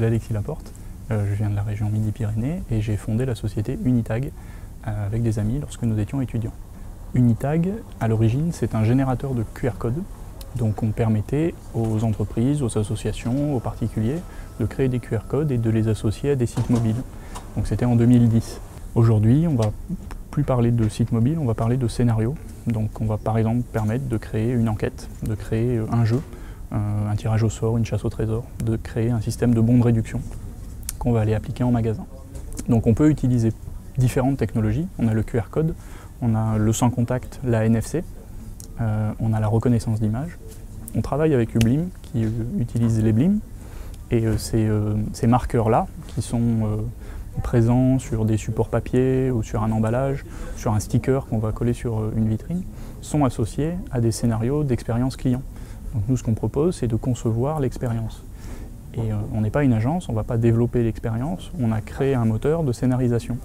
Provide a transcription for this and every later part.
Alexis Laporte, je viens de la région Midi-Pyrénées et j'ai fondé la société Unitag avec des amis lorsque nous étions étudiants. Unitag, à l'origine, c'est un générateur de QR code. Donc on permettait aux entreprises, aux associations, aux particuliers de créer des QR codes et de les associer à des sites mobiles. Donc c'était en 2010. Aujourd'hui, on va plus parler de sites mobiles, on va parler de scénarios. Donc on va par exemple permettre de créer une enquête, de créer un jeu, un tirage au sort, une chasse au trésor, de créer un système de bons de réduction qu'on va aller appliquer en magasin. Donc on peut utiliser différentes technologies. On a le QR code, on a le sans contact, la NFC, on a la reconnaissance d'image. On travaille avec Ublim qui utilise les BLIM et ces marqueurs-là qui sont présents sur des supports papier ou sur un emballage, sur un sticker qu'on va coller sur une vitrine, sont associés à des scénarios d'expérience client. Donc nous, ce qu'on propose, c'est de concevoir l'expérience. Et on n'est pas une agence, on ne va pas développer l'expérience, on a créé un moteur de scénarisation.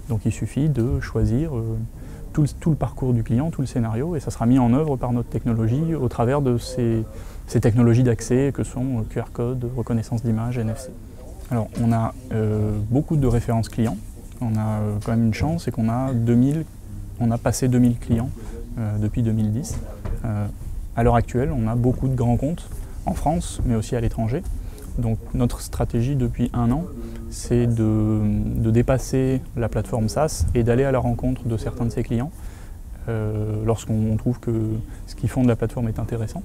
Donc il suffit de choisir tout le parcours du client, tout le scénario, et ça sera mis en œuvre par notre technologie au travers de ces technologies d'accès que sont QR code, reconnaissance d'image, NFC. Alors on a beaucoup de références clients, on a quand même une chance, c'est qu'on a passé 2000 clients depuis 2010. À l'heure actuelle, on a beaucoup de grands comptes en France, mais aussi à l'étranger. Donc notre stratégie depuis un an, c'est de dépasser la plateforme SaaS et d'aller à la rencontre de certains de ses clients lorsqu'on trouve que ce qu'ils font de la plateforme est intéressant,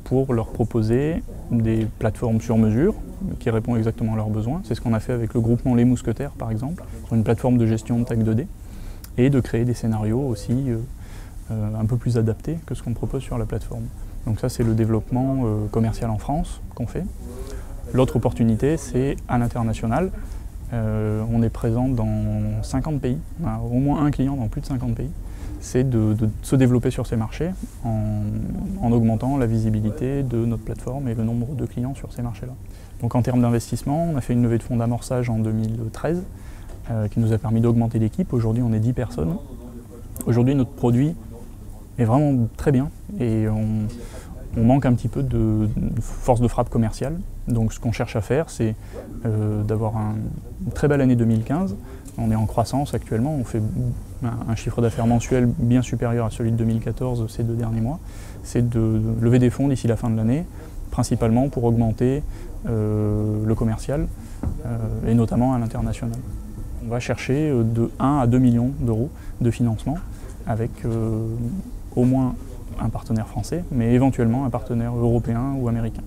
pour leur proposer des plateformes sur mesure qui répondent exactement à leurs besoins. C'est ce qu'on a fait avec le groupement Les Mousquetaires par exemple, sur une plateforme de gestion de tag 2D, et de créer des scénarios aussi un peu plus adaptés que ce qu'on propose sur la plateforme. Donc ça, c'est le développement commercial en France qu'on fait. L'autre opportunité, c'est à l'international. On est présent dans 50 pays, on a au moins un client dans plus de 50 pays. C'est de se développer sur ces marchés en augmentant la visibilité de notre plateforme et le nombre de clients sur ces marchés-là. Donc en termes d'investissement, on a fait une levée de fonds d'amorçage en 2013 qui nous a permis d'augmenter l'équipe. Aujourd'hui, on est 10 personnes. Aujourd'hui, notre produit est vraiment très bien et on manque un petit peu de force de frappe commerciale. Donc ce qu'on cherche à faire, c'est d'avoir une très belle année 2015. On est en croissance actuellement, on fait un chiffre d'affaires mensuel bien supérieur à celui de 2014 ces 2 derniers mois. C'est de lever des fonds d'ici la fin de l'année, principalement pour augmenter le commercial et notamment à l'international. On va chercher de 1 à 2 millions d'euros de financement avec au moins un partenaire français, mais éventuellement un partenaire européen ou américain.